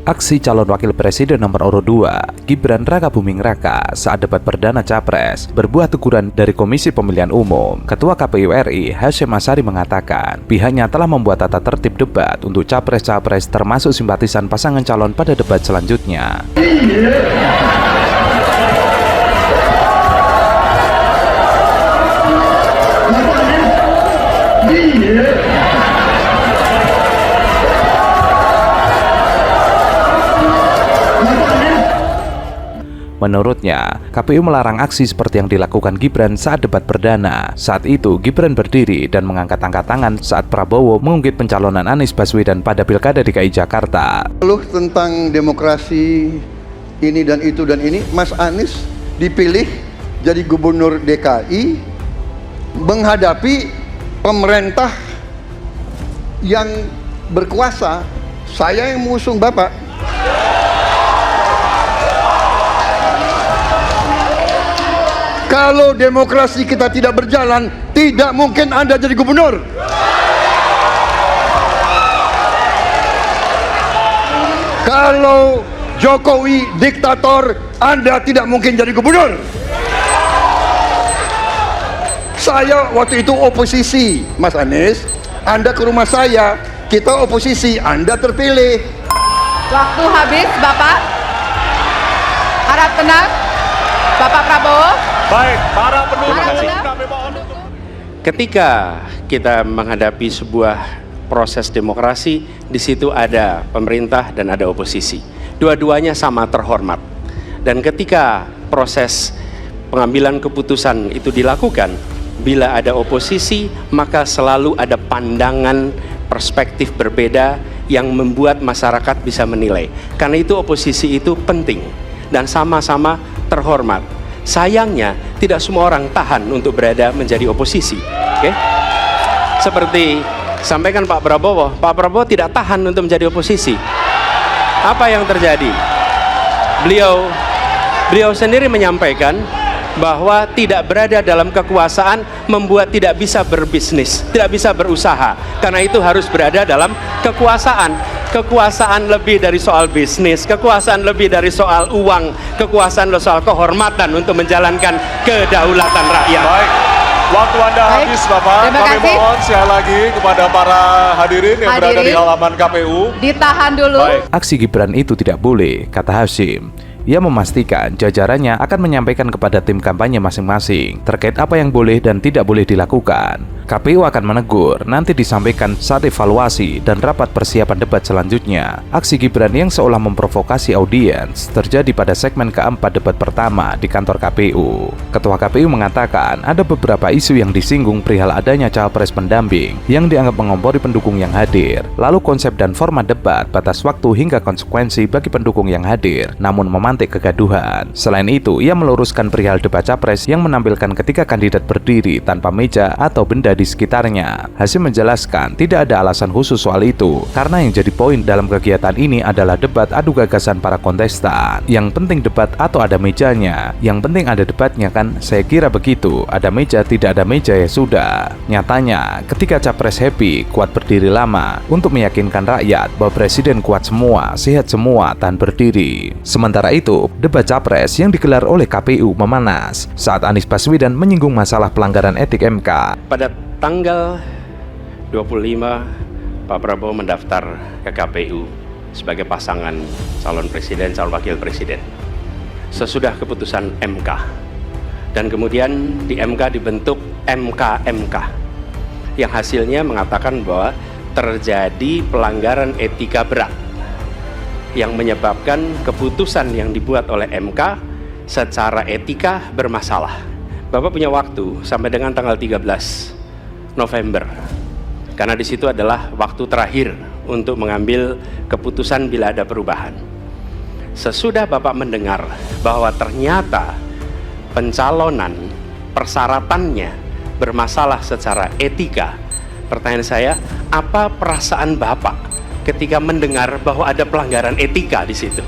Aksi calon wakil presiden nomor urut 2, Gibran Rakabuming Raka saat debat perdana Capres berbuah teguran dari Komisi Pemilihan Umum. Ketua KPU RI Hasyim Asyari mengatakan pihaknya telah membuat tata tertib debat untuk Capres-Capres termasuk simpatisan pasangan calon pada debat selanjutnya. Menurutnya, KPU melarang aksi seperti yang dilakukan Gibran saat debat perdana. Saat itu, Gibran berdiri dan mengangkat-angkat tangan saat Prabowo mengungkit pencalonan Anies Baswedan pada Pilkada DKI Jakarta. Lalu tentang demokrasi ini dan itu dan ini, Mas Anies dipilih jadi gubernur DKI menghadapi pemerintah yang berkuasa. Saya yang mengusung Bapak. Kalau demokrasi kita tidak berjalan, tidak mungkin Anda jadi gubernur. Kalau Jokowi diktator, Anda tidak mungkin jadi gubernur. Saya waktu itu oposisi, Mas Anies. Anda ke rumah saya, kita oposisi, Anda terpilih. Waktu habis, Bapak. Harap tenang, Bapak Prabowo. Baik, para pendukung kami mohon untuk... Ketika kita menghadapi sebuah proses demokrasi, di situ ada pemerintah dan ada oposisi. Dua-duanya sama terhormat. Dan ketika proses pengambilan keputusan itu dilakukan, bila ada oposisi, maka selalu ada pandangan perspektif berbeda yang membuat masyarakat bisa menilai. Karena itu oposisi itu penting dan sama-sama terhormat. Sayangnya, tidak semua orang tahan untuk berada menjadi oposisi. Oke? Seperti sampaikan Pak Prabowo tidak tahan untuk menjadi oposisi. Apa yang terjadi? Beliau sendiri menyampaikan bahwa tidak berada dalam kekuasaan membuat tidak bisa berbisnis, tidak bisa berusaha. Karena itu harus berada dalam kekuasaan. Kekuasaan lebih dari soal bisnis, kekuasaan lebih dari soal uang, kekuasaan soal kehormatan untuk menjalankan kedaulatan rakyat. Baik, waktu Anda habis Bapak. Kami mohon sekali lagi kepada para hadirin yang berada di halaman KPU. Ditahan dulu. Baik. Aksi Gibran itu tidak boleh, kata Hasyim. Ia memastikan jajarannya akan menyampaikan kepada tim kampanye masing-masing terkait apa yang boleh dan tidak boleh dilakukan. KPU akan menegur, nanti disampaikan saat evaluasi dan rapat persiapan debat selanjutnya. Aksi Gibran yang seolah memprovokasi audiens terjadi pada segmen keempat debat pertama di kantor KPU. Ketua KPU mengatakan ada beberapa isu yang disinggung perihal adanya cawapres pendamping yang dianggap mengompori pendukung yang hadir. Lalu konsep dan format debat, batas waktu hingga konsekuensi bagi pendukung yang hadir, namun memantik kegaduhan. Selain itu, ia meluruskan perihal debat capres yang menampilkan ketika kandidat berdiri tanpa meja atau benda di sekitarnya. Hasyim menjelaskan tidak ada alasan khusus soal itu, karena yang jadi poin dalam kegiatan ini adalah debat adu gagasan para kontestan. Yang penting debat atau ada mejanya, yang penting ada debatnya kan, saya kira begitu. Ada meja tidak ada meja ya sudah. Nyatanya, ketika capres happy, kuat berdiri lama untuk meyakinkan rakyat bahwa presiden kuat semua, sehat semua, tahan berdiri. Sementara itu, debat capres yang digelar oleh KPU memanas saat Anies Baswedan menyinggung masalah pelanggaran etik MK. Pada tanggal 25, Pak Prabowo mendaftar ke KPU sebagai pasangan calon presiden, calon wakil presiden. Sesudah keputusan MK. Dan kemudian di MK dibentuk MK yang hasilnya mengatakan bahwa terjadi pelanggaran etika berat yang menyebabkan keputusan yang dibuat oleh MK secara etika bermasalah. Bapak punya waktu sampai dengan tanggal 13 November, karena di situ adalah waktu terakhir untuk mengambil keputusan bila ada perubahan. Sesudah Bapak mendengar bahwa ternyata pencalonan persyaratannya bermasalah secara etika, pertanyaan saya, apa perasaan Bapak ketika mendengar bahwa ada pelanggaran etika di situ?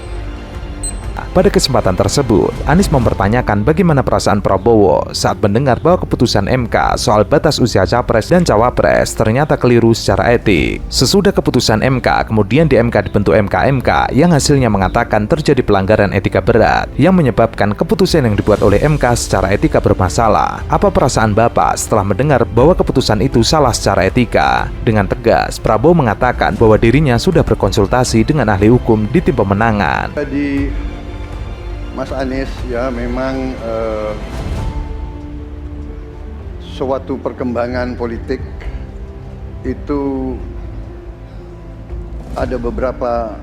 Pada kesempatan tersebut, Anies mempertanyakan bagaimana perasaan Prabowo saat mendengar bahwa keputusan MK soal batas usia Capres dan Cawapres ternyata keliru secara etik. Sesudah keputusan MK, kemudian di MK dibentuk MK yang hasilnya mengatakan terjadi pelanggaran etika berat yang menyebabkan keputusan yang dibuat oleh MK secara etika bermasalah. Apa perasaan Bapak setelah mendengar bahwa keputusan itu salah secara etika? Dengan tegas, Prabowo mengatakan bahwa dirinya sudah berkonsultasi dengan ahli hukum di tim pemenangan. Jadi Mas Anies ya memang suatu perkembangan politik itu ada beberapa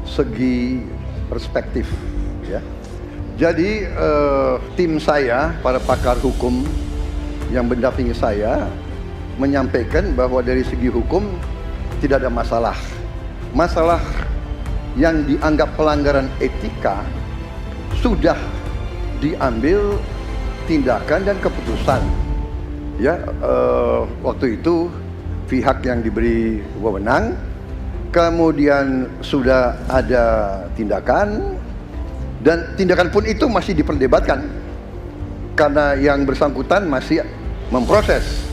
segi perspektif ya. Jadi tim saya, para pakar hukum yang mendampingi saya menyampaikan bahwa dari segi hukum tidak ada masalah. Masalah yang dianggap pelanggaran etika sudah diambil tindakan dan keputusan. Ya, waktu itu pihak yang diberi wewenang, kemudian sudah ada tindakan, dan tindakan pun itu masih diperdebatkan karena yang bersangkutan masih memproses.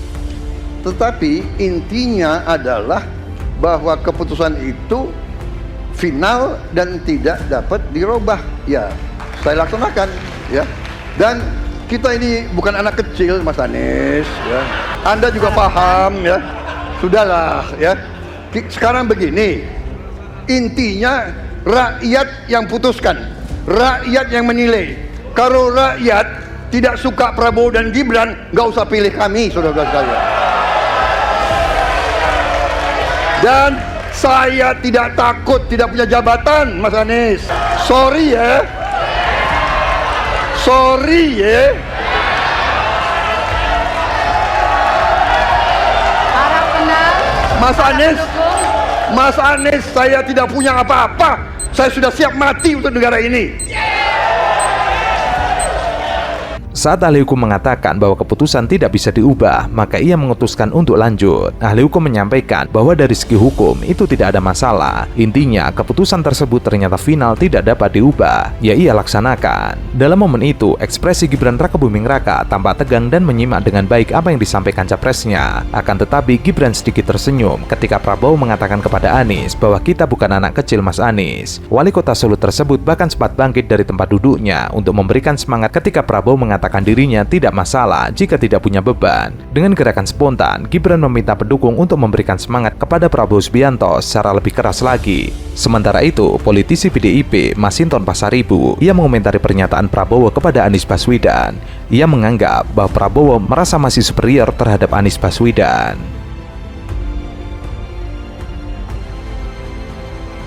Tetapi intinya adalah bahwa keputusan itu final dan tidak dapat dirubah. Ya, saya laksanakan ya. Dan kita ini bukan anak kecil, Mas Anies ya. Anda juga paham ya. Sudahlah ya. Sekarang begini, intinya rakyat yang putuskan, rakyat yang menilai. Kalau rakyat tidak suka Prabowo dan Gibran, nggak usah pilih kami, saudara-saudara sekalian. Dan saya tidak takut tidak punya jabatan, Mas Anies. Sorry ya. Sorry ya. Para penang, Mas Anies, Mas Anies, saya tidak punya apa-apa. Saya sudah siap mati untuk negara ini. Saat ahli hukum mengatakan bahwa keputusan tidak bisa diubah, maka ia memutuskan untuk lanjut. Ahli hukum menyampaikan bahwa dari segi hukum itu tidak ada masalah. Intinya, keputusan tersebut ternyata final tidak dapat diubah, ya ia laksanakan. Dalam momen itu, ekspresi Gibran Rakebuming Raka tampak tegang dan menyimak dengan baik apa yang disampaikan capresnya. Akan tetapi, Gibran sedikit tersenyum ketika Prabowo mengatakan kepada Anies bahwa kita bukan anak kecil, Mas Anies. Wali kota Solo tersebut bahkan sempat bangkit dari tempat duduknya untuk memberikan semangat ketika Prabowo mengatakan dirinya tidak masalah jika tidak punya beban. Dengan gerakan spontan, Gibran meminta pendukung untuk memberikan semangat kepada Prabowo Subianto secara lebih keras lagi. Sementara itu, politisi PDIP Masinton Pasaribu, ia mengomentari pernyataan Prabowo kepada Anies Baswedan. Ia menganggap bahwa Prabowo merasa masih superior terhadap Anies Baswedan.